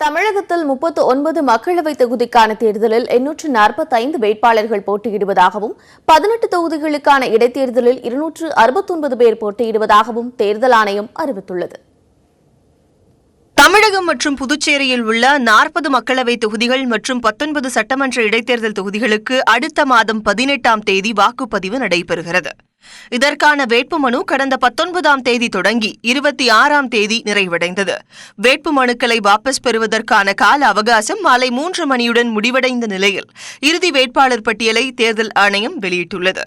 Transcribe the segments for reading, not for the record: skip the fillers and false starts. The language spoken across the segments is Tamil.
தமிழகத்தில் 39 மக்களவைத் தொகுதிக்கான தேர்தலில் 845 வேட்பாளர்கள் போட்டியிடுவதாகவும் 18 தொகுதிகளுக்கான இடைத்தேர்தலில் 269 பேர் போட்டியிடுவதாகவும் தேர்தல் ஆணையம் அறிவித்துள்ளது. தமிழகம் மற்றும் புதுச்சேரியில் உள்ள 40 மக்களவைத் தொகுதிகள் மற்றும் 19 சட்டமன்ற இடைத்தேர்தல் தொகுதிகளுக்கு அடுத்த மாதம் 18ஆம் தேதி வாக்குப்பதிவு நடைபெறுகிறது. இதற்கான வேட்புமனு கடந்த 19ஆம் தேதி தொடங்கி 26ஆம் தேதி நிறைவடைந்தது. வேட்புமனுக்களை வாபஸ் பெறுவதற்கான கால அவகாசம் மாலை 3 மணியுடன் முடிவடைந்த நிலையில் இறுதி வேட்பாளர் பட்டியலை தேர்தல் ஆணையம் வெளியிட்டுள்ளது.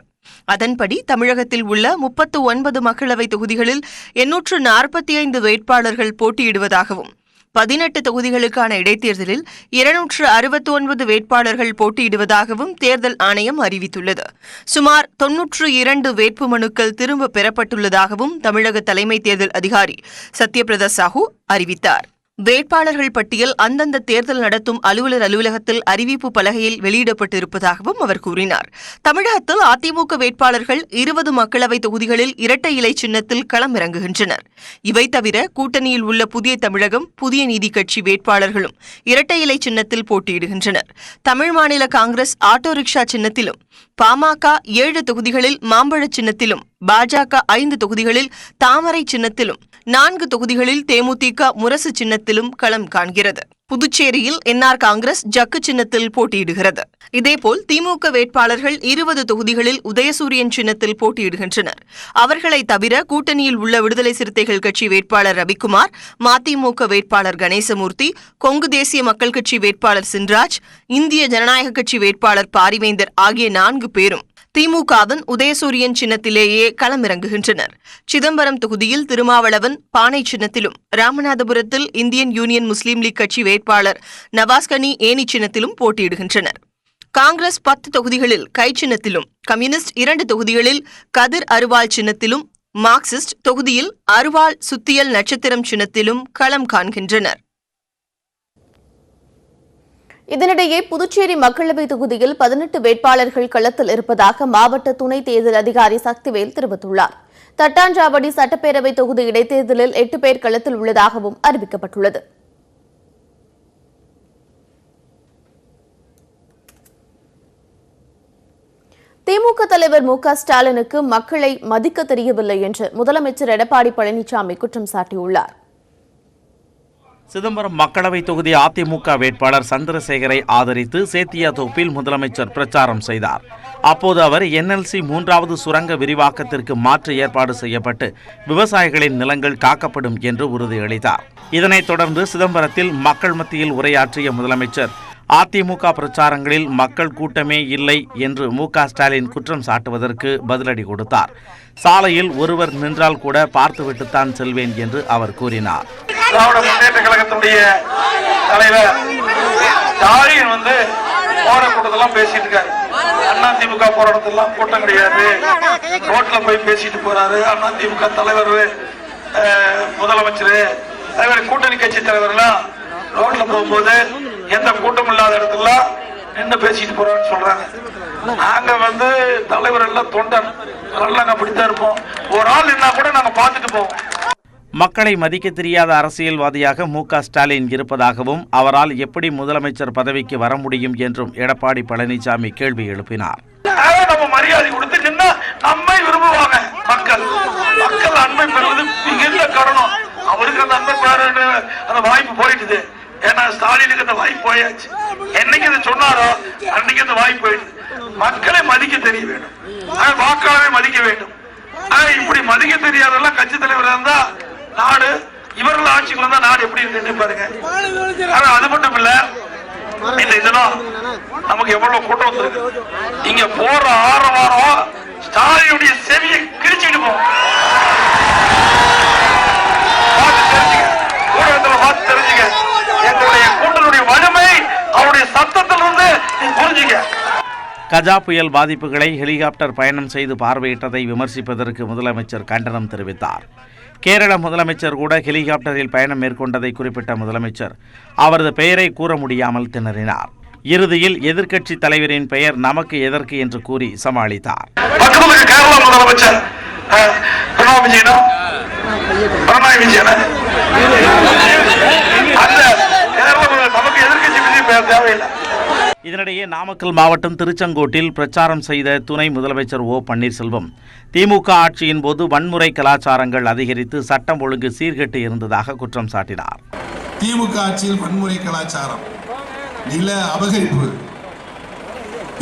அதன்படி தமிழகத்தில் உள்ள 39 மக்களவைத் தொகுதிகளில் 845 வேட்பாளர்கள் போட்டியிடுவதாகவும் 18 தொகுதிகளுக்கான இடைத்தேர்தலில் 269 வேட்பாளர்கள் போட்டியிடுவதாகவும் தேர்தல் ஆணையம் அறிவித்துள்ளது. சுமார் 92 வேட்புமனுக்கள் திரும்ப பெறப்பட்டுள்ளதாகவும் தமிழக தலைமை தேர்தல் அதிகாரி சத்யபிரதா சாஹூ அறிவித்தார். வேட்பாளர்கள் பட்டியல் அந்தந்த தேர்தல் நடத்தும் அலுவலர் அலுவலகத்தில் அறிவிப்பு பலகையில் வெளியிடப்பட்டிருப்பதாகவும் அவர் கூறினார். தமிழகத்தில் அதிமுக வேட்பாளர்கள் 20 மக்களவை தொகுதிகளில் இரட்டை இலை சின்னத்தில் களமிறங்குகின்றனர். இவை தவிர கூட்டணியில் உள்ள புதிய தமிழகம், புதிய நீதி கட்சி வேட்பாளர்களும் இரட்டை இலை சின்னத்தில் போட்டியிடுகின்றனர். தமிழ் மாநில காங்கிரஸ் ஆட்டோ ரிக்ஷா சின்னத்திலும், பாமக 7 தொகுதிகளில் மாம்பழ சின்னத்திலும், பாஜக 5 தொகுதிகளில் தாமரை சின்னத்திலும், 4 தொகுதிகளில் தேமுதிக முரசு சின்னத்திலும் களம் காண்கிறது. புதுச்சேரியில் என்ஆர் காங்கிரஸ் ஜக்கு சின்னத்தில் போட்டியிடுகிறது. இதேபோல் திமுக வேட்பாளர்கள் 20 தொகுதிகளில் உதயசூரியன் சின்னத்தில் போட்டியிடுகின்றனர். அவர்களை தவிர கூட்டணியில் உள்ள விடுதலை சிறுத்தைகள் கட்சி வேட்பாளர் ரவிக்குமார், மதிமுக வேட்பாளர் கணேசமூர்த்தி, கொங்கு தேசிய மக்கள் கட்சி வேட்பாளர் சின்ராஜ், இந்திய ஜனநாயக கட்சி வேட்பாளர் பாரிவேந்தர் ஆகிய 4 பேரும் திமுகவின் உதயசூரியன் சின்னத்திலேயே களமிறங்குகின்றனர். சிதம்பரம் தொகுதியில் திருமாவளவன் பானை சின்னத்திலும், ராமநாதபுரத்தில் இந்தியன் யூனியன் முஸ்லீம் லீக் கட்சி வேட்பாளர் நவாஸ்கனி ஏனி சின்னத்திலும் போட்டியிடுகின்றனர். காங்கிரஸ் 10 தொகுதிகளில் கை சின்னத்திலும், கம்யூனிஸ்ட் 2 தொகுதிகளில் கதிர் அருவாள் சின்னத்திலும், மார்க்சிஸ்ட் தொகுதியில் அருவாள் சுத்தியல் நட்சத்திரம் சின்னத்திலும் களம் காண்கின்றனர். இதனிடையே புதுச்சேரி மக்களவைத் தொகுதியில் 18 வேட்பாளர்கள் களத்தில் இருப்பதாக மாவட்ட துணை தேர்தல் அதிகாரி சக்திவேல் தெரிவித்துள்ளார். தட்டாஞ்சாவடி சட்டப்பேரவை தொகுதி இடைத்தேர்தலில் 8 பேர் களத்தில் உள்ளதாகவும் அறிவிக்கப்பட்டுள்ளது. திமுக தலைவர் மு க ஸ்டாலினுக்கு மக்களை மதிக்க தெரியவில்லை என்று முதலமைச்சர் எடப்பாடி பழனிசாமி குற்றம் சாட்டியுள்ளார். சிதம்பரம் மக்களவை தொகுதி அதிமுக வேட்பாளர் சந்திரசேகரை ஆதரித்து சேத்தியா தொகுப்பில் முதலமைச்சர் பிரச்சாரம் செய்தார். அப்போது அவர் என்எல்சி 3வது சுரங்க விரிவாக்கத்திற்கு மாற்று ஏற்பாடு செய்யப்பட்டு விவசாயிகளின் நிலங்கள் காக்கப்படும் என்று உறுதியளித்தார். இதனைத் தொடர்ந்து சிதம்பரத்தில் மக்கள் மத்தியில் உரையாற்றிய முதலமைச்சர் அதிமுக பிரச்சாரங்களில் மக்கள் கூட்டமே இல்லை என்று மு க ஸ்டாலின் குற்றம் சாட்டுவதற்கு பதிலடி கொடுத்தார். சாலையில் ஒருவர் நின்றால் கூட பார்த்துவிட்டுத்தான் செல்வேன் என்று அவர் கூறினார். திராவிட முன்னேற்ற கழகத்தினுடைய தலைவர் ஸ்டாலின் போற கூட்டத்தெல்லாம் பேசிட்டு இருக்காரு. அதிமுக போராட்டத்தெல்லாம் கூட்டம் கிடையாது, ரோட்ல போய் பேசிட்டு போறாரு. அதிமுக தலைவர், முதலமைச்சர், தலைவர், கூட்டணி கட்சி தலைவர்லாம் ரோட்ல போகும்போது எந்த கூட்டம் இல்லாத இடத்துல நின்று பேசிட்டு போறான்னு சொல்றாங்க. நாங்க தலைவர் எல்லாம் தொண்டன், நாங்க அப்படித்தான் இருப்போம். ஒரு ஆள் நின்னா கூட நாங்க பார்த்துட்டு போவோம். மக்களை மதிக்க தெரியாத அரசியல்வாதியாக மு க ஸ்டாலின் இருப்பதாகவும் அவரால் எப்படி முதலமைச்சர் பதவிக்கு வர முடியும் என்றும் எடப்பாடி பழனிசாமி கேள்வி எழுப்பினார். நம்ம மரியாதை கொடுத்து நின்னா நம்மை விரும்புவாங்க மக்கள். மக்கள் அன்பை பெறுவது மிகுந்த காரணம். அவருக்கு அந்த அன்பை பெற அந்த வாய்ப்பு போயிடுது. ஏன்னா ஸ்டாலினுக்கு அந்த வாய்ப்பு போயாச்சு. என்னைக்கு அதை சொன்னாரோ அன்னைக்கு அந்த வாய்ப்பு போயிடுது. மக்களை மதிக்க தெரிய வேண்டும், வாக்காளரை மதிக்க வேண்டும். இப்படி மதிக்க தெரியாதெல்லாம் கட்சி தலைவர் இருந்தா நாடு, இவர்கள் ஆட்சிக்குள்ள இருந்தா நாடு எப்படி இருக்கு பாருங்க. அது மட்டும் இல்ல, இந்த இதெல்லாம் நமக்கு எவ்வளவு கூட்டம் வந்திருக்கு. இங்க போற ஆரவாரம் ஸ்டாலினுடைய செவியை கிழிச்சுட்டு போகும். பார்த்து தெரிஞ்சுக்க, எங்களுடைய கூட்டனுடைய வலிமை அவருடைய சத்தத்திலிருந்து புரிஞ்சுக்க. கஜா புயல் பாதிப்புகளை ஹெலிகாப்டர் பயணம் செய்து பார்வையிட்டதை விமர்சிப்பதற்கு முதலமைச்சர் கண்டனம் தெரிவித்தார். கேரள முதலமைச்சர் கூட ஹெலிகாப்டரில் பயணம் மேற்கொண்டதை குறிப்பிட்ட முதலமைச்சர் அவரது பெயரை கூற முடியாமல் திணறினார். இறுதியில் எதிர்க்கட்சி தலைவரின் பெயர் நமக்கு எதற்கு என்று கூறி சமாளித்தார். கேரள முதலமைச்சர் பினராயி விஜயன் அந்த கேரள எங்களுக்கு தேவையில்லை. இதனிடையே நாமக்கல் மாவட்டம் திருச்செங்கோட்டில் பிரச்சாரம் செய்த துணை முதலமைச்சர் ஓ பன்னீர்செல்வம் திமுக ஆட்சியின் போது வன்முறை கலாச்சாரங்கள் அதிகரித்து சட்டம் ஒழுங்கு சீர்கெட்டு இருந்ததாக குற்றம் சாட்டினார். திமுக ஆட்சியில் வன்முறை கலாச்சாரம், நில அபகரிப்பு,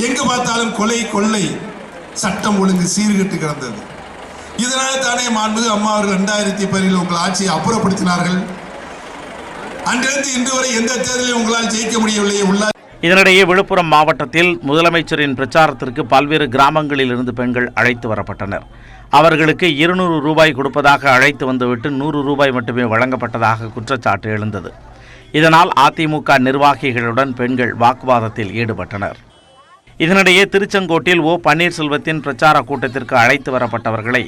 எங்கு பார்த்தாலும் கொலை கொள்ளை, சட்டம் ஒழுங்கு சீர்கெட்டு கிடந்தது. இதனால் தானே மாண்புமிகு அம்மா அவர்கள் 2010 உங்கள் ஆட்சியை அப்புறப்படுத்தினார்கள். அன்றிலிருந்து இன்று வரை எந்த தேர்தலில் உங்களால் ஜெயிக்க முடியவில்லை. இதனிடையே விழுப்புரம் மாவட்டத்தில் முதலமைச்சரின் பிரச்சாரத்திற்கு பல்வேறு கிராமங்களில் இருந்து பெண்கள் அழைத்து வரப்பட்டனர். அவர்களுக்கு 200 ரூபாய் கொடுப்பதாக அழைத்து வந்துவிட்டு 100 ரூபாய் மட்டுமே வழங்கப்பட்டதாக குற்றச்சாட்டு எழுந்தது. இதனால் அதிமுக நிர்வாகிகளுடன் பெண்கள் வாக்குவாதத்தில் ஈடுபட்டனர். இதனிடையே திருச்செங்கோட்டில் ஓ பன்னீர்செல்வத்தின் பிரச்சார கூட்டத்திற்கு அழைத்து வரப்பட்டவர்களை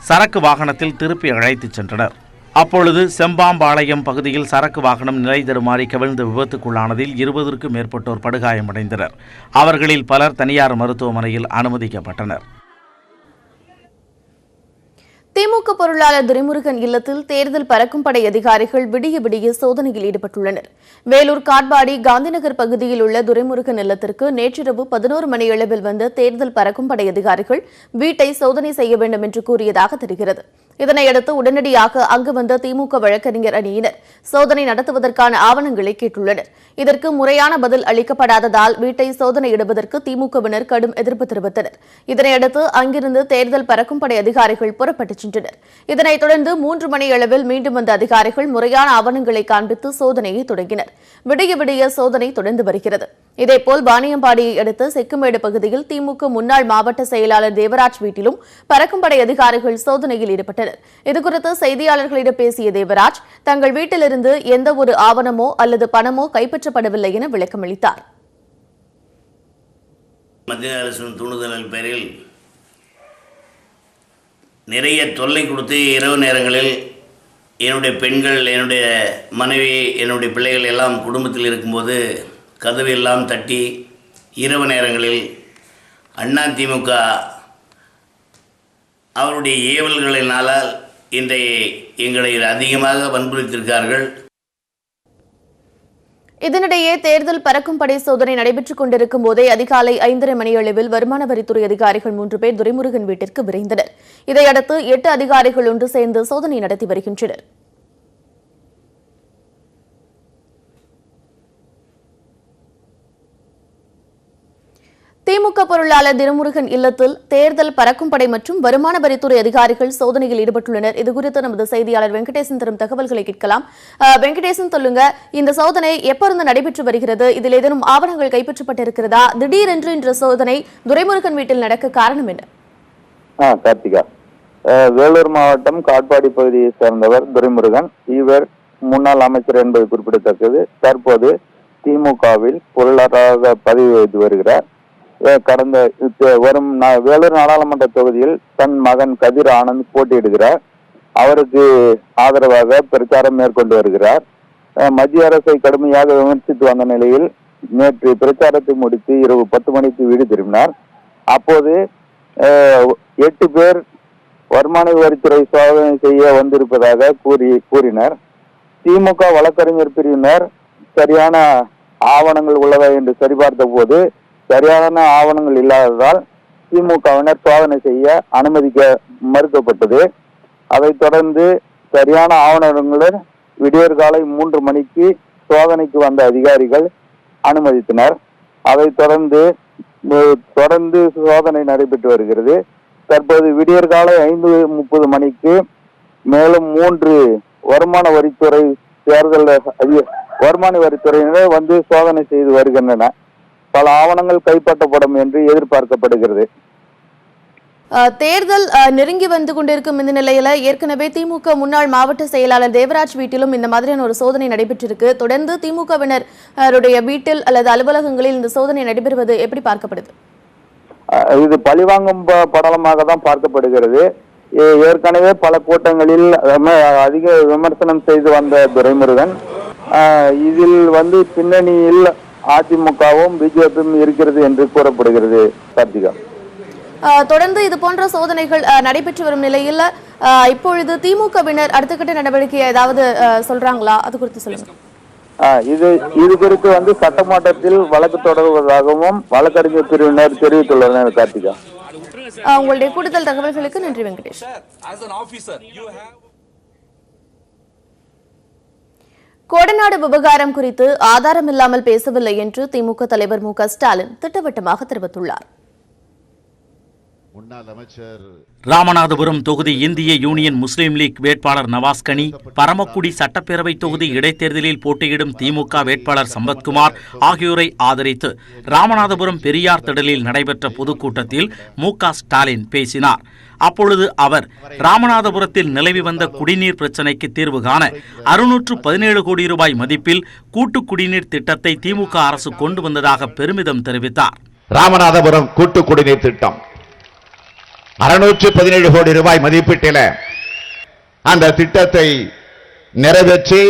சரக்கு வாகனத்தில் திருப்பி அழைத்துச் சென்றனர். அப்பொழுது செம்பாம்பாளையம் பகுதியில் சரக்கு வாகனம் நிலை தடுமாறி கவிழ்ந்து விபத்துக்குள்ளானதில் 20க்கும் மேற்பட்டோர் படுகாயமடைந்தனர். அவர்களில் பலர் தனியார் மருத்துவமனையில் அனுமதிக்கப்பட்டனர். திமுக பொருளாளர் துரைமுருகன் இல்லத்தில் தேர்தல் பறக்கும் படை அதிகாரிகள் விடிய விடிய சோதனையில் ஈடுபட்டுள்ளனர். வேலூர் காட்பாடி காந்திநகர் பகுதியில் உள்ள துரைமுருகன் இல்லத்திற்கு நேற்றிரவு 11 மணியளவில் வந்த தேர்தல் பறக்கும் படை அதிகாரிகள் வீட்டை சோதனை செய்ய வேண்டும் என்று கூறியதாக தெரிகிறது. இதனையடுத்து உடனடியாக அங்கு வந்த திமுக வழக்கறிஞர் அணியினர் சோதனை நடத்துவதற்கான ஆவணங்களை கேட்டுள்ளனர். இதற்கு முறையான பதில் அளிக்கப்படாததால் வீட்டை சோதனையிடுவதற்கு திமுகவினர் கடும் எதிர்ப்பு தெரிவித்தனர். இதனையடுத்து அங்கிருந்து தேர்தல் பறக்கும் படை அதிகாரிகள் புறப்பட்டுச் சென்றனர். இதனைத் தொடர்ந்து 3 மணியளவில் மீண்டும் வந்த அதிகாரிகள் முறையான ஆவணங்களை காண்பித்து சோதனையை தொடங்கினர். விடிய விடிய சோதனை தொடர்ந்து வருகிறது. இதேபோல் வாணியம்பாடியை அடுத்த செக்குமேடு பகுதியில் திமுக முன்னாள் மாவட்ட செயலாளர் தேவராஜ் வீட்டிலும் பறக்கும் படை அதிகாரிகள் சோதனையில் ஈடுபட்டனர். இதுகுறித்து செய்தியாளர்களிடம் பேசிய தேவராஜ் தங்கள் வீட்டிலிருந்து எந்த ஒரு ஆவணமோ அல்லது பணமோ கைப்பற்றப்படவில்லை என விளக்கமளித்தார். மத்திய அரசின் தூண்டுதலின் பேரில் நிறைய தொல்லை கொடுத்து இரவு நேரங்களில் என்னுடைய பெண்கள், என்னுடைய மனைவி, என்னுடைய பிள்ளைகள் எல்லாம் குடும்பத்தில் இருக்கும்போது கதவு எல்லாம் தட்டி இரவு நேரங்களில் அதிமுக அவருடைய ஏவல்களினால இன்றைய எங்களை அதிகமாக வன்புறுத்தியிருக்கார்கள். இதனிடையே தேர்தல் பறக்கும் படை சோதனை நடைபெற்றுக் கொண்டிருக்கும் போதே அதிகாலை 5:30 மணியளவில் வருமான வரித்துறை அதிகாரிகள் 3 பேர் துரைமுருகன் வீட்டிற்கு விரைந்தனர். இதையடுத்து 8 அதிகாரிகள் ஒன்று சேர்ந்து சோதனை நடத்தி வருகின்றனர். திமுக பொருளாளர் திருமுருகன் இல்லத்தில் தேர்தல் பறக்கும் படை மற்றும் வருமான வரித்துறை அதிகாரிகள் சோதனையில் ஈடுபட்டுள்ளனர். இதுகுறித்து நமது செய்தியாளர் வெங்கடேசன் தரும் தகவல்களை கேட்கலாம். வெங்கடேசன், சொல்லுங்க, இந்த சோதனை எப்பொழுது நடைபெற்று வருகிறது? இதில் ஏதேனும் ஆவணங்கள் கைப்பற்றப்பட்டிருக்கிறதா? திடீரென்று இந்த சோதனை துரைமுருகன் வீட்டில் நடக்க காரணம் என்ன? கார்த்திகா, வேலூர் மாவட்டம் காட்பாடி பகுதியை சேர்ந்தவர் துரைமுருகன். இவர் முன்னாள் அமைச்சர் என்பது குறிப்பிடத்தக்கது. தற்போது திமுகவில் பொருளாளராக பதவி வகித்து வருகிறார். கடந்த வரும் வேலூர் நாடாளுமன்ற தொகுதியில் தன் மகன் கதிர் ஆனந்த் போட்டியிடுகிறார். அவருக்கு ஆதரவாக பிரச்சாரம் மேற்கொண்டு வருகிறார். மத்திய அரசை கடுமையாக விமர்சித்து வந்த நிலையில் நேற்று பிரச்சாரத்தை முடித்து இரவு 10 மணிக்கு வீடு திரும்பினார். அப்போது 8 பேர் வருமான வரித்துறை சோதனை செய்ய வந்திருப்பதாக கூறினர். திமுக வழக்கறிஞர் பிரிவினர் சரியான ஆவணங்கள் உள்ளதா என்று சரிபார்த்த போது சரியான ஆவணங்கள் இல்லாததால் திமுகவினர் சோதனை செய்ய அனுமதிக்க மறுக்கப்பட்டது. அதைத் தொடர்ந்து சரியான ஆவணங்களுடன் விடியற் காலை 3 மணிக்கு சோதனைக்கு வந்த அதிகாரிகள் அனுமதித்தனர். அதைத் தொடர்ந்து சோதனை நடைபெற்று வருகிறது. தற்போது விடியற் காலை 5:30 மணிக்கு மேலும் 3 வருமான வரித்துறையினர் வந்து சோதனை செய்து வருகின்றனர். பல ஆவணங்கள் கைப்பற்றப்படும் என்று எதிர்பார்க்கப்படுகிறது. தேர்தல் நெருங்கி வந்து கொண்டிருக்கும் இந்த நிலையில ஏற்கனவே திமுக முன்னாள் மாவட்ட செயலாளர் தேவராஜ் வீட்டிலும் இந்த மாதிரியான ஒரு சோதனை நடைபெற்றிருக்கு. தொடர்ந்து திமுகவினருடைய வீட்டில் அல்லது அலுவலகங்களில் இந்த சோதனை நடைபெறுவது எப்படி பார்க்கப்படுது? இது பழிவாங்கும் படலமாக தான் பார்க்கப்படுகிறது. ஏற்கனவே பல கூட்டங்களில் அதிக விமர்சனம் செய்து வந்த துரைமுருகன் இதில் பின்னணியில் அதிமுகவும் பிஜேபியும் இருக்கிறது என்று கூறப்படுகிறது. கார்த்திகா, தொடர்ந்து இது போன்ற சோதனைகள் நடைபெற்று வரும் நிலையில் இப்பொழுது திமுகவினர் அடுத்த கட்ட நடவடிக்கை ஏதாவது சொல்றாங்களா? அது குறித்து சொல்லுங்க. இது குறித்து சட்டமன்றத்தில் வழக்கு தொடர்வதாகவும் வழக்கறிஞர் பிரிவினர் தெரிவித்துள்ளனர். கார்த்திகா, உங்களுடைய கூடுதல் தகவல்களுக்கு நன்றி வெங்கடேஷ். கோடநாடு விவகாரம் குறித்து ஆதாரமில்லாமல் பேசவில்லை என்று திமுக தலைவர் மு க ஸ்டாலின் திட்டவட்டமாக தெரிவித்துள்ளார். ராமநாதபுரம் தொகுதி இந்திய யூனியன் முஸ்லீம் லீக் வேட்பாளர் நவாஸ் கனி, பரமக்குடி சட்டப்பேரவை தொகுதி இடைத்தேர்தலில் போட்டியிடும் திமுக வேட்பாளர் சம்பத்குமார் ஆகியோரை ஆதரித்து ராமநாதபுரம் பெரியார் திடலில் நடைபெற்ற பொதுக்கூட்டத்தில் மு க ஸ்டாலின் பேசினார். அப்பொழுது அவர் ராமநாதபுரத்தில் நிலவி வந்த குடிநீர் பிரச்சினைக்கு தீர்வு காண 617 கோடி ரூபாய் மதிப்பில் கூட்டு குடிநீர் திட்டத்தை திமுக அரசு கொண்டு வந்ததாக பெருமிதம் தெரிவித்தார். ராமநாதபுரம் கூட்டு குடிநீர் திட்டம் 617 கோடி ரூபாய் மதிப்பீட்டில அந்த திட்டத்தை நிறைவேற்றி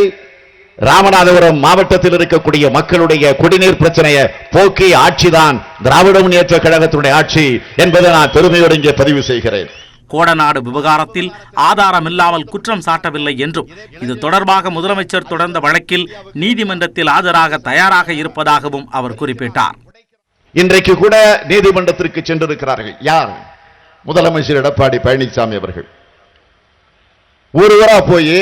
ராமநாதபுரம் மாவட்டத்தில் இருக்கக்கூடிய மக்களுடைய குடிநீர் பிரச்சனையை போக்கி ஆட்சிதான் திராவிட முன்னேற்ற கழகத்தினுடைய ஆட்சி என்பதை நான் பெருமையோடு இங்கே பதிவு செய்கிறேன். கோடநாடு விவகாரத்தில் ஆதாரமில்லாமல் குற்றம் சாட்டவில்லை என்றும் இது தொடர்பாக முதலமைச்சர் தொடர்ந்த வழக்கில் நீதிமன்றத்தில் ஆஜராக தயாராக இருப்பதாகவும் அவர் குறிப்பிட்டார். இன்றைக்கு கூட நீதிமன்றத்திற்கு சென்றிருக்கிறார்கள். யார்? முதலமைச்சர் எடப்பாடி பழனிசாமி அவர்கள். ஒருவரா போய்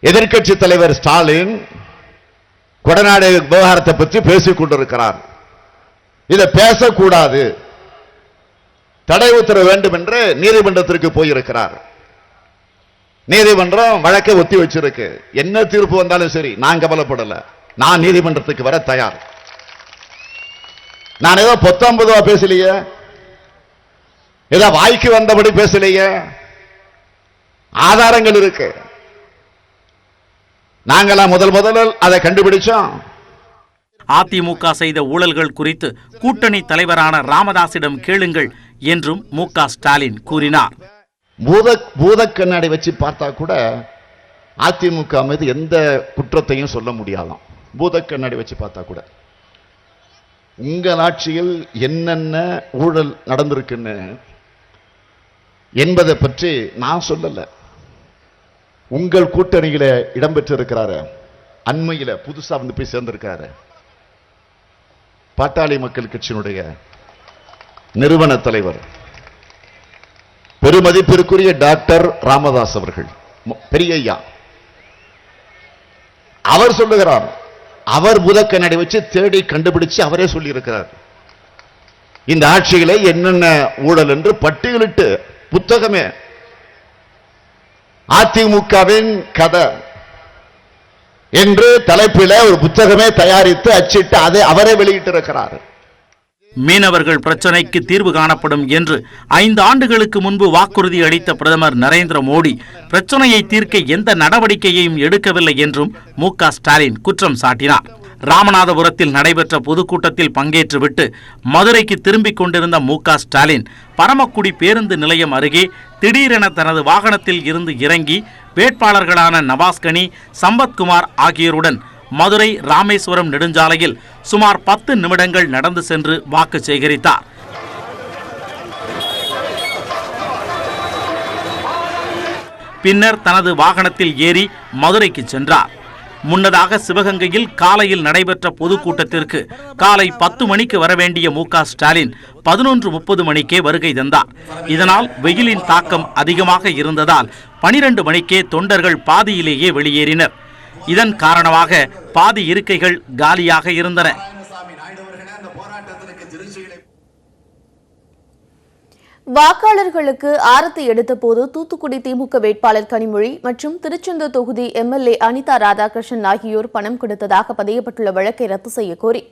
எதிர்க்கட்சி தலைவர் ஸ்டாலின் கொடநாடு விவகாரத்தை பற்றி பேசிக் கொண்டிருக்கிறார். இதை பேசக்கூடாது, தடை உத்தரவு வேண்டும் என்று நீதிமன்றத்திற்கு போயிருக்கிறார். நீதிமன்றம் வழக்கை ஒத்தி வச்சிருக்கு. என்ன தீர்ப்பு வந்தாலும் சரி, நான் கவலைப்படல. நான் நீதிமன்றத்துக்கு வர தயார். நான் ஏதோ 19 பேசலையே, ஏதோ வாய்க்கு வந்தபடி பேசலையே, ஆதாரங்கள் இருக்கு. நாங்களாம் முதல் அதை கண்டுபிடிச்சோம். அதிமுக செய்த ஊழல்கள் குறித்து கூட்டணி தலைவரான ராமதாசிடம் கேளுங்கள் என்றும் மு க ஸ்டாலின் கூறினார். பூத கண்ணாடி வச்சு பார்த்தா கூட அதிமுக மீது எந்த குற்றத்தையும் சொல்ல முடியாதாம். பூத கண்ணாடி வச்சு பார்த்தா கூட உங்கள் ஆட்சியில் என்னென்ன ஊழல் நடந்திருக்குன்னு என்பதை பற்றி நான் சொல்லல. உங்கள் கூட்டணியில இடம்பெற்றிருக்கிறாரு, அண்மையில புதுசா போய் சேர்ந்திருக்காரு பாட்டாளி மக்கள் கட்சியினுடைய நிறுவன தலைவர் பெருமதிப்பிற்குரிய டாக்டர் ராமதாஸ் அவர்கள், பெரியய்யா. அவர் சொல்லுகிறார், அவர் பூதக்கண்ணாடி வச்சு தேடி கண்டுபிடிச்சு அவரே சொல்லி இருக்கிறார் இந்த ஆட்சியிலே என்னென்ன ஊழல் என்று பட்டியலிட்டு புத்தகமே. அதிமுகவின் கதை என்று தலைப்பில் ஒரு புத்தகமே தயாரித்து அச்சிட்டு அதை அவரே வெளியிட்டிருக்கிறார். மீனவர்கள் பிரச்சினைக்கு தீர்வு காணப்படும் என்று 5 ஆண்டுகளுக்கு முன்பு வாக்குறுதி அளித்த பிரதமர் நரேந்திர மோடி பிரச்சனையை தீர்க்க எந்த நடவடிக்கையையும் எடுக்கவில்லை என்றும் மு க ஸ்டாலின் குற்றம் சாட்டினார். ராமநாதபுரத்தில் நடைபெற்ற பொதுக்கூட்டத்தில் பங்கேற்றுவிட்டு மதுரைக்கு திரும்பிக் கொண்டிருந்த மு க ஸ்டாலின் பரமக்குடி பேருந்து நிலையம் அருகே திடீரென தனது வாகனத்தில் இருந்து இறங்கி வேட்பாளர்களான நவாஸ் கனி, சம்பத்குமார் ஆகியோருடன் மதுரை ராமேஸ்வரம் நெடுஞ்சாலையில் சுமார் 10 நிமிடங்கள் நடந்து சென்று வாக்கு சேகரித்தார். பின்னர் தனது வாகனத்தில் ஏறி மதுரைக்கு சென்றார். முன்னதாக சிவகங்கையில் காலையில் நடைபெற்ற பொதுக்கூட்டத்திற்கு காலை 10 மணிக்கு வரவேண்டிய மு க ஸ்டாலின் 11:30 மணிக்கே வருகை தந்தார். இதனால் வெயிலின் தாக்கம் அதிகமாக இருந்ததால் 12 மணிக்கே தொண்டர்கள் பாதியிலேயே வெளியேறினர். இதன் காரணமாக பாதி இருக்கைகள் காலியாக இருந்தன. வாக்காளர்களுக்கு ஆரத்தி எடுத்த போது தூத்துக்குடி திமுக வேட்பாளர் கனிமொழி மற்றும் திருச்செந்தூர் தொகுதி எம்எல்ஏ அனிதா ராதாகிருஷ்ணன் ஆகியோர் பணம் கொடுத்ததாக பதியப்பட்டுள்ள வழக்கை ரத்து செய்ய கோரி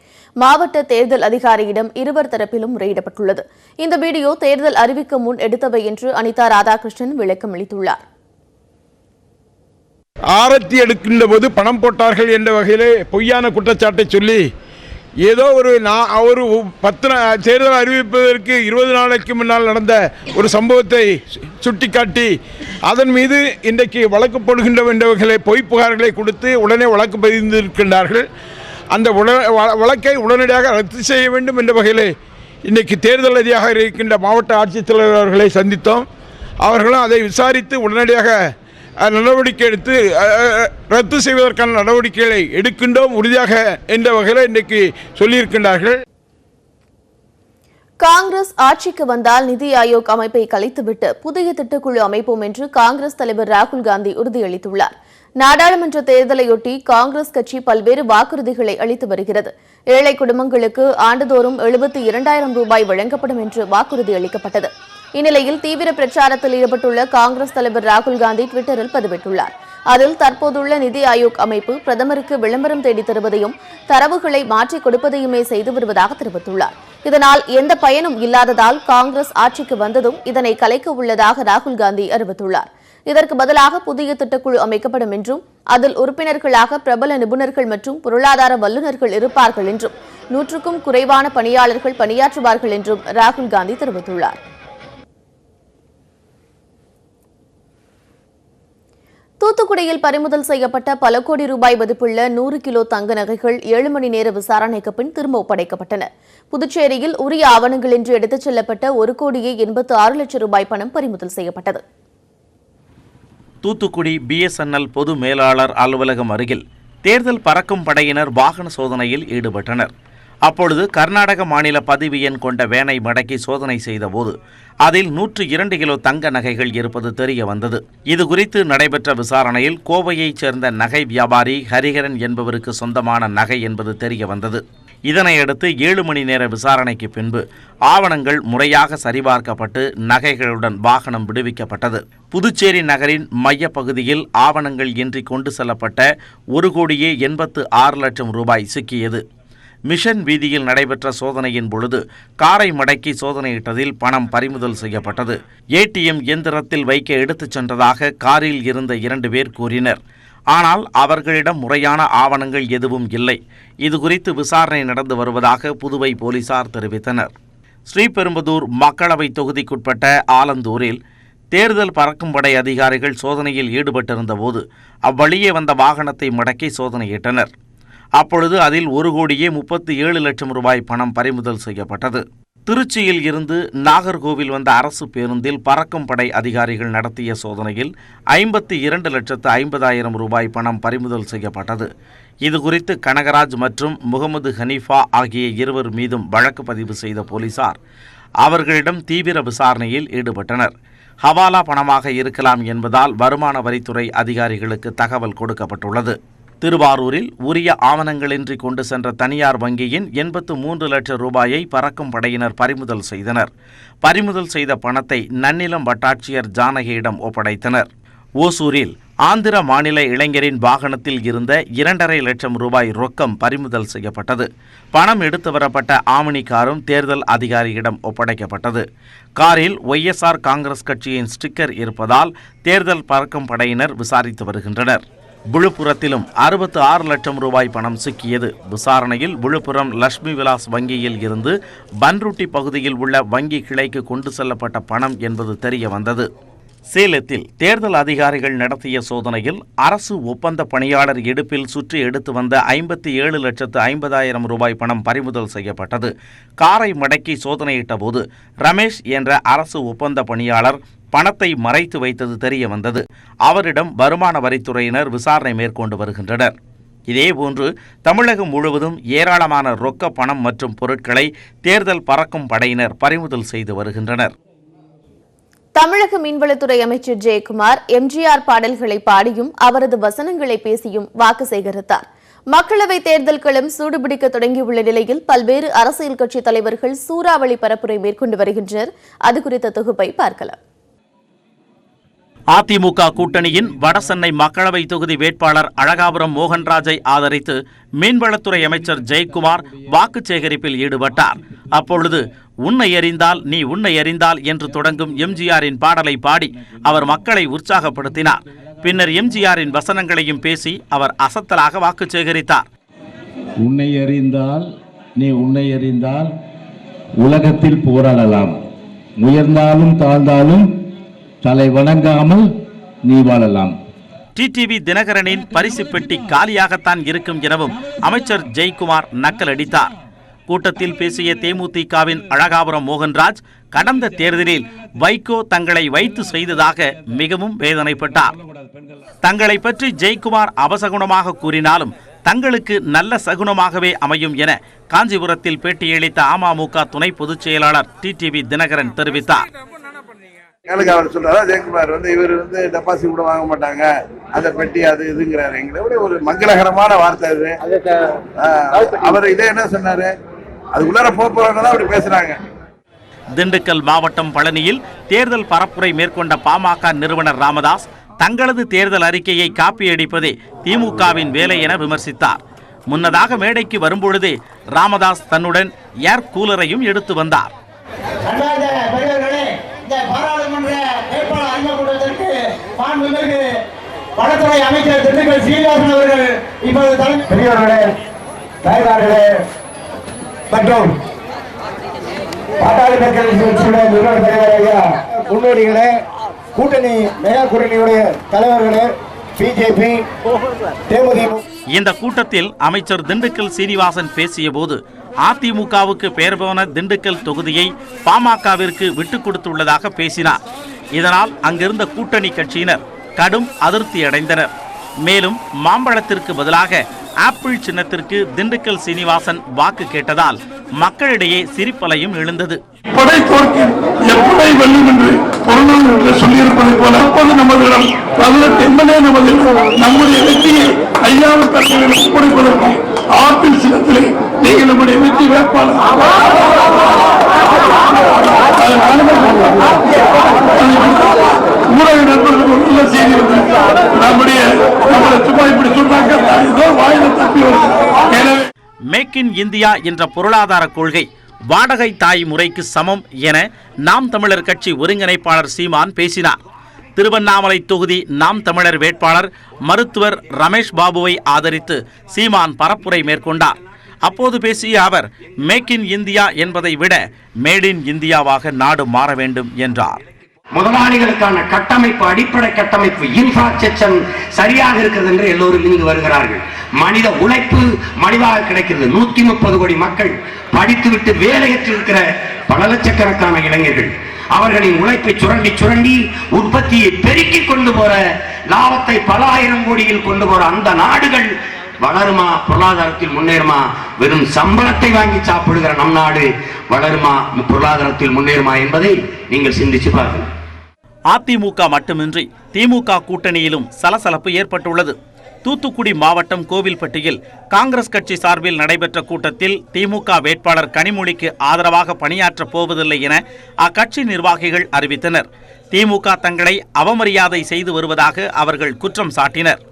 மாவட்ட தேர்தல் அதிகாரியிடம் இருவர் தரப்பிலும் முறையிடப்பட்டுள்ளது. இந்த வீடியோ தேர்தல் அறிவிக்க முன் எடுத்தவை என்று அனிதா ராதாகிருஷ்ணன் விளக்கம் அளித்துள்ளார். ஆரத்தி எடுக்கின்ற போது பணம் போட்டார்கள் என்ற வகையிலே பொய்யான குற்றச்சாட்டை சொல்லி ஏதோ ஒரு தேர்தல் அறிவிப்பதற்கு 20 நாளைக்கு முன்னால் நடந்த ஒரு சம்பவத்தை சுட்டிக்காட்டி அதன் மீது இன்றைக்கு வழக்கு போடுகின்ற வகையிலே பொய் புகார்களை கொடுத்து உடனே வழக்கு பதிந்திருக்கின்றார்கள். அந்த வழக்கை உடனடியாக ரத்து செய்ய வேண்டும் என்ற வகையிலே இன்றைக்கு தேர்தல் அதிகாரியாக இருக்கின்ற மாவட்ட ஆட்சித்தலைவர் அவர்களை சந்தித்தோம். அவர்களும் அதை விசாரித்து உடனடியாக நடவடிக்கை எடுத்து ரத்து செய்வதற்கான நடவடிக்கைகளை எடுக்கின்றோம் உறுதியாக என்ற வகையில் இன்றைக்கு சொல்லியிருக்கின்றார்கள். காங்கிரஸ் ஆட்சிக்கு வந்தால் நிதி ஆயோக் அமைப்பை கலைத்துவிட்டு புதிய திட்டக்குழு அமைப்போம் என்று காங்கிரஸ் தலைவர் ராகுல் காந்தி உறுதியளித்துள்ளார். நாடாளுமன்ற தேர்தலையொட்டி காங்கிரஸ் கட்சி பல்வேறு வாக்குறுதிகளை அளித்து வருகிறது. ஏழை குடும்பங்களுக்கு ஆண்டுதோறும் 72,000 ரூபாய் வழங்கப்படும் என்று வாக்குறுதி அளிக்கப்பட்டது. இந்நிலையில் தீவிர பிரச்சாரத்தில் ஈடுபட்டுள்ள காங்கிரஸ் தலைவர் ராகுல் காந்தி ட்விட்டரில் பதிவிட்டுள்ளார். அதில் தற்போதுள்ள நிதி ஆயோக் அமைப்பு பிரதமருக்கு விளம்பரம் தேடித் தருவதையும் தரவுகளை மாற்றிக் கொடுப்பதையுமே செய்து வருவதாக தெரிவித்துள்ளார். இதனால் எந்த பயனும் இல்லாததால் காங்கிரஸ் ஆட்சிக்கு வந்ததும் இதனை கலைக்க உள்ளதாக ராகுல் காந்தி அறிவித்துள்ளார். இதற்கு பதிலாக புதிய திட்டக்குழு அமைக்கப்படும் என்றும் அதில் உறுப்பினர்களாக பிரபல நிபுணர்கள் மற்றும் பொருளாதார வல்லுநர்கள் இருப்பார்கள் என்றும் 100க்கும் குறைவான பணியாளர்கள் பணியாற்றுவார்கள் என்றும் ராகுல் காந்தி தெரிவித்துள்ளார். தூத்துக்குடியில் பறிமுதல் செய்யப்பட்ட பல கோடி ரூபாய் மதிப்புள்ள 100 கிலோ தங்க நகைகள் 7 மணி நேர விசாரணைக்கு பின் திரும்ப ஒப்படைக்கப்பட்டன. புதுச்சேரியில் உரிய ஆவணங்களின்றி எடுத்துச் செல்லப்பட்ட 1,86 லட்சம் ரூபாய் பணம் பறிமுதல் செய்யப்பட்டது. தூத்துக்குடி BSNL பொது மேலாளர் அலுவலகம் அருகில் தேர்தல் பறக்கும் படையினர் வாகன சோதனையில் ஈடுபட்டனர். அப்பொழுது கர்நாடக மாநில பதிவு எண் கொண்ட வேனை மடக்கி சோதனை செய்தபோது அதில் 102 கிலோ தங்க நகைகள் இருப்பது தெரிய வந்தது. இதுகுறித்து நடைபெற்ற விசாரணையில் கோவையைச் சேர்ந்த நகை வியாபாரி ஹரிஹரன் என்பவருக்கு சொந்தமான நகை என்பது தெரிய வந்தது. இதனையடுத்து 7 மணி நேர விசாரணைக்கு பின்பு ஆவணங்கள் முறையாக சரிபார்க்கப்பட்டு நகைகளுடன் வாகனம் விடுவிக்கப்பட்டது. புதுச்சேரி நகரின் மையப்பகுதியில் ஆவணங்கள் இன்றி கொண்டு செல்லப்பட்ட 1,86 லட்சம் ரூபாய் சிக்கியது. மிஷன் வீதியில் நடைபெற்ற சோதனையின் பொழுது காரை மடக்கி சோதனையிட்டதில் பணம் பறிமுதல் செய்யப்பட்டது. ATM இயந்திரத்தில் வைக்க எடுத்துச் சென்றதாக காரில் இருந்த 2 பேர் கூறினர். ஆனால் அவர்களிடம் முறையான ஆவணங்கள் எதுவும் இல்லை. இதுகுறித்து விசாரணை நடந்து வருவதாக புதுவை போலீசார் தெரிவித்தனர். ஸ்ரீபெரும்புதூர் மக்களவை தொகுதிக்குட்பட்ட ஆலந்தூரில் தேர்தல் பறக்கும் படை அதிகாரிகள் சோதனையில் ஈடுபட்டிருந்தபோது அவ்வழியே வந்த வாகனத்தை மடக்கி சோதனையிட்டனர். அப்பொழுது அதில் 1,37 லட்சம் ரூபாய் பணம் பறிமுதல் செய்யப்பட்டது. திருச்சியில் இருந்து நாகர்கோவில் வந்த அரசு பேருந்தில் பறக்கும் படை அதிகாரிகள் நடத்திய சோதனையில் 52,50,000 ரூபாய் பணம் பறிமுதல் செய்யப்பட்டது. இதுகுறித்து கனகராஜ் மற்றும் முகமது ஹனீஃபா ஆகிய இருவர் மீதும் வழக்கு பதிவு செய்த போலீசார் அவர்களிடம் தீவிர விசாரணையில் ஈடுபட்டனர். ஹவாலா பணமாக இருக்கலாம் என்பதால் வருமான வரித்துறை அதிகாரிகளுக்கு தகவல் கொடுக்கப்பட்டுள்ளது. திருவாரூரில் உரிய ஆவணங்களின்றி கொண்டு சென்ற தனியார் வங்கியின் 83 லட்சம் ரூபாயை பறக்கும் படையினர் பறிமுதல் செய்தனர். பறிமுதல் செய்த பணத்தை நன்னிலம் வட்டாட்சியர் ஜானகியிடம் ஒப்படைத்தனர். ஓசூரில் ஆந்திர மாநில இளைஞரின் வாகனத்தில் இருந்த 2.5 லட்சம் ரூபாய் ரொக்கம் பறிமுதல் செய்யப்பட்டது. பணம் எடுத்து வரப்பட்ட ஆமினி காரும் தேர்தல் அதிகாரியிடம் ஒப்படைக்கப்பட்டது. காரில் YSR காங்கிரஸ் கட்சியின் ஸ்டிக்கர் இருப்பதால் தேர்தல் பறக்கும் படையினர் விசாரித்து வருகின்றனர். விழுப்புரத்திலும் 66 லட்சம் ரூபாய் பணம் சிக்கியது. விசாரணையில் விழுப்புரம் லட்சுமி விலாஸ் வங்கியில் இருந்து பன்ருட்டி பகுதியில் உள்ள வங்கி கிளைக்கு கொண்டு செல்லப்பட்ட பணம் என்பது தெரிய வந்தது. சேலத்தில் தேர்தல் அதிகாரிகள் நடத்திய சோதனையில் அரசு ஒப்பந்த பணியாளர் இடுப்பில் சுற்றி எடுத்து வந்த 57,50,000 ரூபாய் பணம் பறிமுதல் செய்யப்பட்டது. காரை மடக்கி சோதனையிட்ட போது ரமேஷ் என்ற அரசு ஒப்பந்த பணியாளர் பணத்தை மறைத்து வைத்தது தெரிய வந்தது. அவரிடம் வருமான வரித்துறையினர் விசாரணை மேற்கொண்டு வருகின்றனர். இதேபோன்று தமிழகம் முழுவதும் ஏராளமான ரொக்க பணம் மற்றும் பொருட்களை தேர்தல் பறக்கும் படையினர் பறிமுதல் செய்து வருகின்றனர். தமிழக மீன்வளத்துறை அமைச்சர் ஜெயக்குமார் MGR பாடல்களை பாடியும் அவரது வசனங்களை பேசியும் வாக்கு சேகரித்தார். மக்களவைத் தேர்தல் களம் சூடுபிடிக்க தொடங்கியுள்ள நிலையில் பல்வேறு அரசியல் கட்சித் தலைவர்கள் சூறாவளி பரப்புரை மேற்கொண்டு வருகின்றனர். அது குறித்த தொகுப்பை பார்க்கலாம். அதிமுக கூட்டணியின் வடசென்னை மக்களவை தொகுதி வேட்பாளர் அழகாபுரம் மோகன்ராஜை ஆதரித்து மீன்வளத்துறை அமைச்சர் ஜெயக்குமார் வாக்கு சேகரிப்பில் ஈடுபட்டார். அப்பொழுது உன்னை எறிந்தால் நீ உன்னை எறிந்தால் என்று தொடங்கும் MGRின் பாடலை பாடி அவர் மக்களை உற்சாகப்படுத்தினார். பின்னர் MGRின் வசனங்களையும் பேசி அவர் அசத்தலாக வாக்கு சேகரித்தார். உன்னை எறிந்தால் நீ உன்னை எறிந்தால் உலகத்தில் போராடலாம், உயர்ந்தாலும் தாழ்ந்தாலும் தலை வணங்காமல் நீ வாழலாம். டிடிவி தினகரனின் பரிசு பெட்டி காலியாகத்தான் இருக்கும் எனவும் அமைச்சர் ஜெயக்குமார் நக்கலடித்தார். கூட்டத்தில் பேசிய தேமுதிகவின் அழகாபுரம் மோகன்ராஜ் கடந்த தேர்தலில் வைகோ தங்களை வைத்து செய்ததாக மிகவும் வேதனைப்பட்டார். தங்களை பற்றி ஜெயக்குமார் அபசகுணமாக கூறினாலும் தங்களுக்கு நல்ல சகுனமாகவே அமையும் என காஞ்சிபுரத்தில் பேட்டியளித்த அமமுக துணை பொதுச் செயலாளர் டிடிவி தினகரன் தெரிவித்தார். அவர் சொல்றாரு ஜெயக்குமார் இவர் டெபாசிட் கூட வாங்க மாட்டாங்க, அந்த பெட்டி அது இதுங்கிறாரு. எங்களை விட ஒரு மங்களகரமான வார்த்தை அது. அவர் இதே என்ன சொன்னாரு, அதுக்குள்ளார போறவங்க தான் அப்படி பேசுறாங்க. திண்டுக்கல் மாவட்டம் பழனியில் தேர்தல் பரப்புரை மேற்கொண்ட பாமக நிறுவனர் ராமதாஸ் தங்களது தேர்தல் அறிக்கையை காப்பியடிப்பதே திமுகவின் வேலை என விமர்சித்தார். முன்னதாக மேடைக்கு வரும்பொழுதே ராமதாஸ் தன்னுடன் ஏர் கூலரையும் எடுத்து வந்தார். வனத்துறை அமைச்சர் திண்டுக்கல் சீனிவாசன் அவர்கள் இப்போது பெரியவர்களே, தாய்மார்களே மற்றும் பாட்டாளி மக்கள் முன்னோடிகளே, கூட்டணி மெகா கூட்டணியுடைய தலைவர்களே, பிஜேபி, தேமுதிக. இந்த கூட்டத்தில் அமைச்சர் திண்டுக்கல் சீனிவாசன் பேசிய போது அதிமுகவுக்கு பெயர் போன திண்டுக்கல் தொகுதியை பாமகவிற்கு விட்டுக் கொடுத்துள்ளதாக பேசினார். இதனால் அங்கிருந்த கூட்டணி கட்சியினர் கடும் அதிருப்தி அடைந்தனர். மேலும் மாம்பழத்திற்கு பதிலாக ஆப்பிள் சின்னத்திற்கு திண்டுக்கல் சீனிவாசன் வாக்கு கேட்டதால் மக்களிடையே சிரிப்பலையும் எழுந்தது. எப்படி வெல்லும் என்று பொருளாளர்கள் சொல்லியிருப்பதை போல அப்போது நம்மளிடம் 18 எம்எல்ஏ நம்முடைய வெற்றியை ஐயாவுக்கு ஒப்படைப்பதற்கு ஆப்பிள் சின்னத்திலே நீங்கள் நம்முடைய வெற்றி வேட்பாளர் ஊடக நண்பர்களுக்கு ஒரு நல்ல செய்தி வந்து நம்மளை சும்மா இப்படி சொன்னாங்க ஏதோ வாயில தப்பி வருது. மேக் இன் இந்தியா என்ற பொருளாதார கொள்கை வாடகை தாய் முறைக்கு சமம் என நாம் தமிழர் கட்சி ஒருங்கிணைப்பாளர் சீமான் பேசினார். திருவண்ணாமலை தொகுதி நாம் தமிழர் வேட்பாளர் மருத்துவர் ரமேஷ் பாபுவை ஆதரித்து சீமான் பரப்புரை மேற்கொண்டார். அப்போது பேசிய அவர் மேக் இன் இந்தியா என்பதை விட மேட் இன் இந்தியாவாக நாடு மாற வேண்டும் என்றார். முதலாளிகளுக்கான கட்டமைப்பு, அடிப்படை கட்டமைப்பு, இன்ஃப்ராஸ்ட்ரக்சர் சரியாக இருக்கிறது என்று எல்லோரும் இங்கு வருகிறார்கள். மனித உழைப்பு மலிவாக கிடைக்கிறது. 130 கோடி மக்கள் படித்துவிட்டு வேலையற்று இருக்கிற பல லட்சக்கணக்கான இளைஞர்கள் அவர்களின் உழைப்பை சுரண்டி சுரண்டி உற்பத்தியை பெருக்கிக் கொண்டு போற, லாபத்தை பல ஆயிரம் கோடியில் கொண்டு போற அந்த நாடுகள் வளருமா, பொருளாதாரத்தில் முன்னேறுமா? வெறும் சம்பளத்தை வாங்கி சாப்பிடுகிற நம் நாடு வளருமா, பொருளாதாரத்தில் முன்னேறுமா என்பதை நீங்கள் சிந்திச்சு பாருங்கள். அதிமுக மட்டுமின்றி திமுக கூட்டணியிலும் சலசலப்பு ஏற்பட்டுள்ளது. தூத்துக்குடி மாவட்டம் கோவில்பட்டியில் காங்கிரஸ் கட்சி சார்பில் நடைபெற்ற கூட்டத்தில் திமுக வேட்பாளர் கனிமொழிக்கு ஆதரவாக பணியாற்றப் போவதில்லை என அக்கட்சி நிர்வாகிகள் அறிவித்தனர். திமுக தங்களை அவமரியாதை செய்து வருவதாக அவர்கள் குற்றம் சாட்டினர்.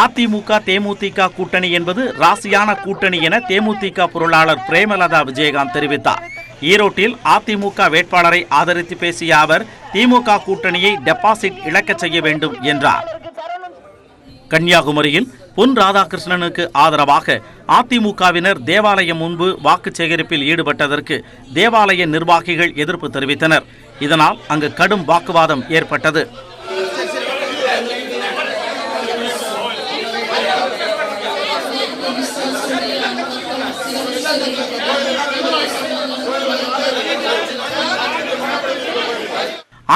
அதிமுக தேமுதிக கூட்டணி என்பது ராசியான கூட்டணி என தேமுதிக பொருளாளர் பிரேமலதா விஜயகாந்த் தெரிவித்தார். ஈரோட்டில் அதிமுக வேட்பாளரை ஆதரித்து பேசிய அவர் திமுக கூட்டணியை டெபாசிட் இழக்கச் செய்ய வேண்டும் என்றார். கன்னியாகுமரியில் பொன் ராதாகிருஷ்ணனுக்கு ஆதரவாக அதிமுகவினர் தேவாலயம் முன்பு வாக்கு சேகரிப்பில் ஈடுபட்டதற்கு தேவாலய நிர்வாகிகள் எதிர்ப்பு தெரிவித்தனர். இதனால் அங்கு கடும் வாக்குவாதம் ஏற்பட்டது.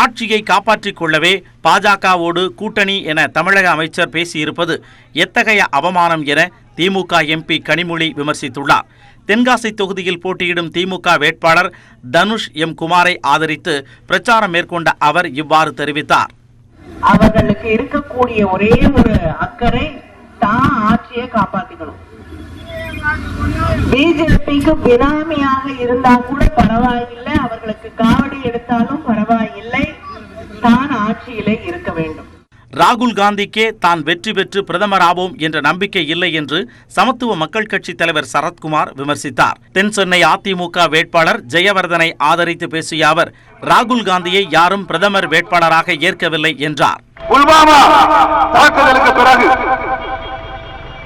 ஆட்சியை காப்பாற்றிக் கொள்ளவே பாஜகவோடு கூட்டணி என தமிழக அமைச்சர் பேசியிருப்பது எத்தகைய அவமானம் என திமுக எம்பி கனிமொழி விமர்சித்துள்ளார். தென்காசி தொகுதியில் போட்டியிடும் திமுக வேட்பாளர் தனுஷ் எம் குமாரை ஆதரித்து பிரச்சாரம் மேற்கொண்ட அவர் இவ்வாறு தெரிவித்தார். அவர்களுக்கு இருக்கக்கூடிய ஒரே ஒரு அக்கறை தான் ஆட்சியை காப்பாற்றிக்கணும். பிஜேபிக்கு பினாமியாக இருந்தா கூட பரவாயில்லை, அவர்களுக்கு காவடி எடுத்தாலும் பரவாயில்லை, தான் ஆட்சியிலே இருக்க வேண்டும். ராகுல் காந்திக்கே தான் வெற்றி பெற்று பிரதமராவோம் என்ற நம்பிக்கை இல்லை என்று சமத்துவ மக்கள் கட்சி தலைவர் சரத்குமார் விமர்சித்தார். தென் சென்னை அதிமுக வேட்பாளர் ஜெயவர்தனை ஆதரித்து பேசிய அவர் ராகுல் காந்தியை யாரும் பிரதமர் வேட்பாளராக ஏற்கவில்லை என்றார். புல்வாமா தாக்குதலுக்கு பிறகு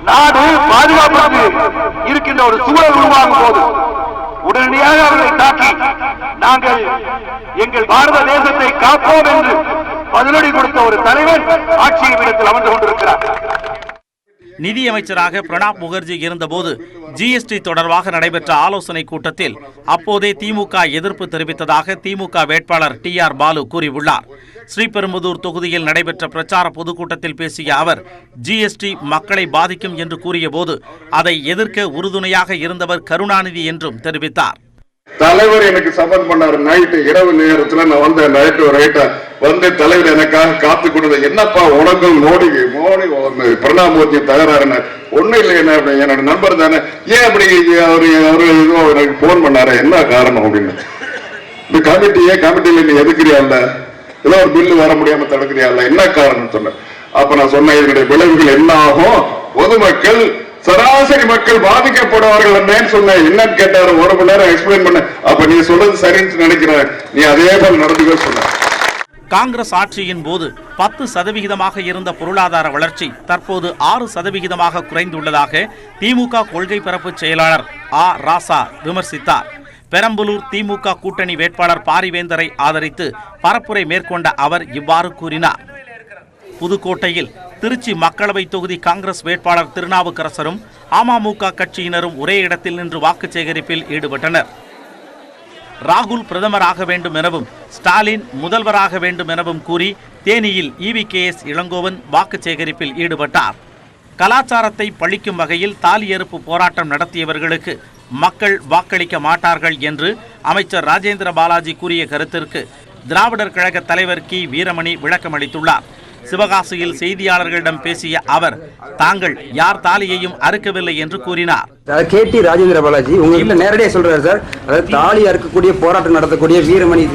நாடு பாதுகாப்புக்கு இருக்கின்ற ஒரு சூழல் உருவாகும் போது உடனடியாக அவர்களை தாக்கி நாங்கள் எங்கள் பாரத தேசத்தை காப்போம் என்று பதிலடி கொடுத்த ஒரு தலைவர் ஆட்சியின் இடத்தில் அமர்ந்து கொண்டிருக்கிறார். நிதியமைச்சராக பிரணாப் முகர்ஜி இருந்தபோது ஜிஎஸ்டி தொடர்பாக நடைபெற்ற ஆலோசனைக் கூட்டத்தில் அப்போதே திமுக எதிர்ப்பு தெரிவித்ததாக திமுக வேட்பாளர் TR பாலு கூறியுள்ளார். ஸ்ரீபெரும்புதூர் தொகுதியில் நடைபெற்ற பிரச்சார பொதுக்கூட்டத்தில் பேசிய அவர் ஜிஎஸ்டி மக்களை பாதிக்கும் என்று கூறியபோது அதை எதிர்க்க உறுதுணையாக இருந்தவர் கருணாநிதி என்றும் தெரிவித்தார். தலைவர் எனக்கு சப்போர்ட் பண்ணாரு. நைட்டு இரவு நேரத்துல நான் வந்தேன். நைட்டு ரைட்டா வந்து தலைவர் எனக்காக காத்து கொடுத்த என்னப்பா உனக்கும் மோடி பிரணாப் முகர்ஜி தகராறுன்னு ஒன்னும் இல்லை. என்ன என்னோட நண்பர் தானே, ஏன் அப்படி அவரு எனக்கு போன் பண்ணாரு, என்ன காரணம் அப்படின்னு. இந்த கமிட்டியில நீ எதுக்குறியால, இதெல்லாம் ஒரு பில்லு வர முடியாம தடுக்கிறியால, என்ன காரணம் சொன்ன. அப்ப நான் சொன்னேன் இதனுடைய விளைவுகள் என்ன ஆகும், பொதுமக்கள் சராசரி மக்கள் பாதிக்கப்படுவார்கள் என்னன்னு சொன்னேன். என்னன்னு கேட்டாரு, 1 மணி நேரம் எக்ஸ்பிளைன் பண்ண. அப்ப நீ சொல்றது சரின்னு நினைக்கிறேன், நீ அதே போல் நடந்துக்க சொன்ன. காங்கிரஸ் ஆட்சியின் போது 10% இருந்த பொருளாதார வளர்ச்சி தற்போது 6% குறைந்துள்ளதாக திமுக கொள்கை பரப்பு செயலாளர் ராசா விமர்சித்தார். பெரம்பலூர் திமுக கூட்டணி வேட்பாளர் பாரிவேந்தரை ஆதரித்து பரப்புரை மேற்கொண்ட அவர் இவ்வாறு கூறினார். புதுக்கோட்டையில் திருச்சி மக்களவை தொகுதி காங்கிரஸ் வேட்பாளர் திருநாவுக்கரசரும் அமமுக கட்சியினரும் ஒரே இடத்தில் நின்று வாக்கு சேகரிப்பில் ஈடுபட்டனர். ராகுல் பிரதமராக வேண்டும் எனவும் ஸ்டாலின் முதல்வராக வேண்டும் எனவும் கூறி தேனியில் EVKS இளங்கோவன் வாக்கு சேகரிப்பில் ஈடுபட்டார். கலாச்சாரத்தை பழிக்கும் வகையில் தாலி அறுப்பு போராட்டம் நடத்தியவர்களுக்கு மக்கள் வாக்களிக்க மாட்டார்கள் என்று அமைச்சர் ராஜேந்திர பாலாஜி கூறிய கருத்திற்கு திராவிடர் கழக தலைவர் கி வீரமணி விளக்கமளித்துள்ளார். சிவகாசியில் செய்தியாளர்களிடம் பேசிய அவர் தாங்கள் யார் தாலியையும் அறுக்கவில்லை என்று கூறினார். KT ராஜேந்திர பாலாஜி உங்ககிட்ட நேரடியாக சொல்றாரு சார், அதாவது தாலி அறுக்கக்கூடிய போராட்டம் நடத்தக்கூடிய வீரமணி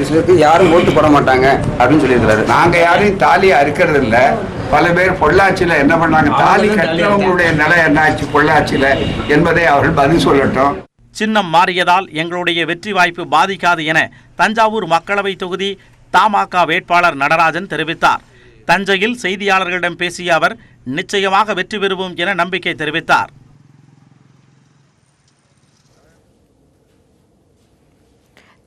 யாரும் ஓட்டு போட மாட்டாங்க அப்படின்னு சொல்லியிருக்கிறாரு. நாங்க யாரையும் தாலி அறுக்கிறது இல்ல. பல பேர் பொள்ளாச்சியில என்ன பண்ணாங்க, தாலி கட்டினவங்களுடைய நிலை என்னாச்சு பொள்ளாச்சியில என்பதை அவர்கள் பதில் சொல்லட்டும். சின்னம் மாறியதால் எங்களுடைய வெற்றி வாய்ப்பு பாதிக்காது என தஞ்சாவூர் மக்களவை தொகுதி தமாக வேட்பாளர் நடராஜன் தெரிவித்தார். தஞ்சையில் செய்தியாளர்களிடம் பேசிய அவர் நிச்சயமாக வெற்றி பெறுவோம் என நம்பிக்கை தெரிவித்தார்.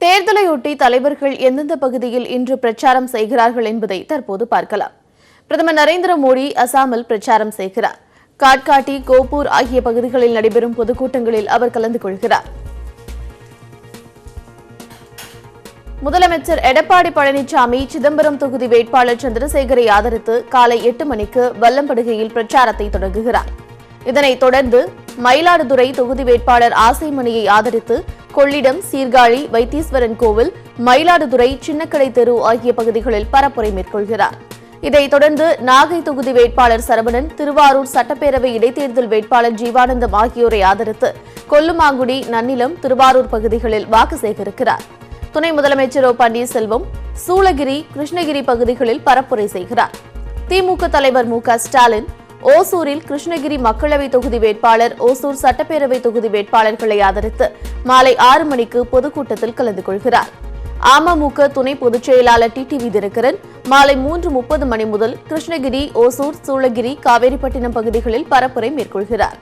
தேர்தலையொட்டி தலைவர்கள் எந்தெந்த பகுதியில் இன்று பிரச்சாரம் செய்கிறார்கள் என்பதை தற்போது பார்க்கலாம். பிரதமர் நரேந்திர மோடி அசாமில் பிரச்சாரம் செய்கிறார். காட்காட்டி, கோப்பூர் ஆகிய பகுதிகளில் நடைபெறும் பொதுக்கூட்டங்களில் அவர் கலந்து கொள்கிறார். முதலமைச்சர் எடப்பாடி பழனிசாமி சிதம்பரம் தொகுதி வேட்பாளர் சந்திரசேகரை ஆதரித்து காலை 8 மணிக்கு வல்லம்படுகையில் பிரச்சாரத்தை தொடங்குகிறார். இதனைத் தொடர்ந்து மயிலாடுதுறை தொகுதி வேட்பாளர் ஆசைமணியை ஆதரித்து கொள்ளிடம், சீர்காழி, வைத்தீஸ்வரன் கோவில், மயிலாடுதுறை, சின்னக்கடை தெரு ஆகிய பகுதிகளில் பரப்புரை மேற்கொள்கிறார். இதைத் தொடர்ந்து நாகை தொகுதி வேட்பாளர் சரவணன், திருவாரூர் சட்டப்பேரவை இடைத்தேர்தல் வேட்பாளர் ஜீவானந்தம் ஆகியோரை ஆதரித்து கொல்லுமாங்குடி, நன்னிலம், திருவாரூர் பகுதிகளில் வாக்கு சேகரிக்கிறார். துணை முதலமைச்சர் ஓ பன்னீர்செல்வம் சூளகிரி, கிருஷ்ணகிரி பகுதிகளில் பரப்புரை செய்கிறார். திமுக தலைவர் மு க ஸ்டாலின் ஓசூரில் கிருஷ்ணகிரி மக்களவை தொகுதி வேட்பாளர், ஓசூர் சட்டப்பேரவை தொகுதி வேட்பாளர்களை ஆதரித்து மாலை 6 மணிக்கு பொதுக்கூட்டத்தில் கலந்து கொள்கிறார். அமமுக துணை பொதுச் செயலாளர் TTV தினகரன் மாலை 3:30 மணி முதல் கிருஷ்ணகிரி, ஓசூர், சூளகிரி, காவேரிப்பட்டினம் பகுதிகளில் பரப்புரை மேற்கொள்கிறார்.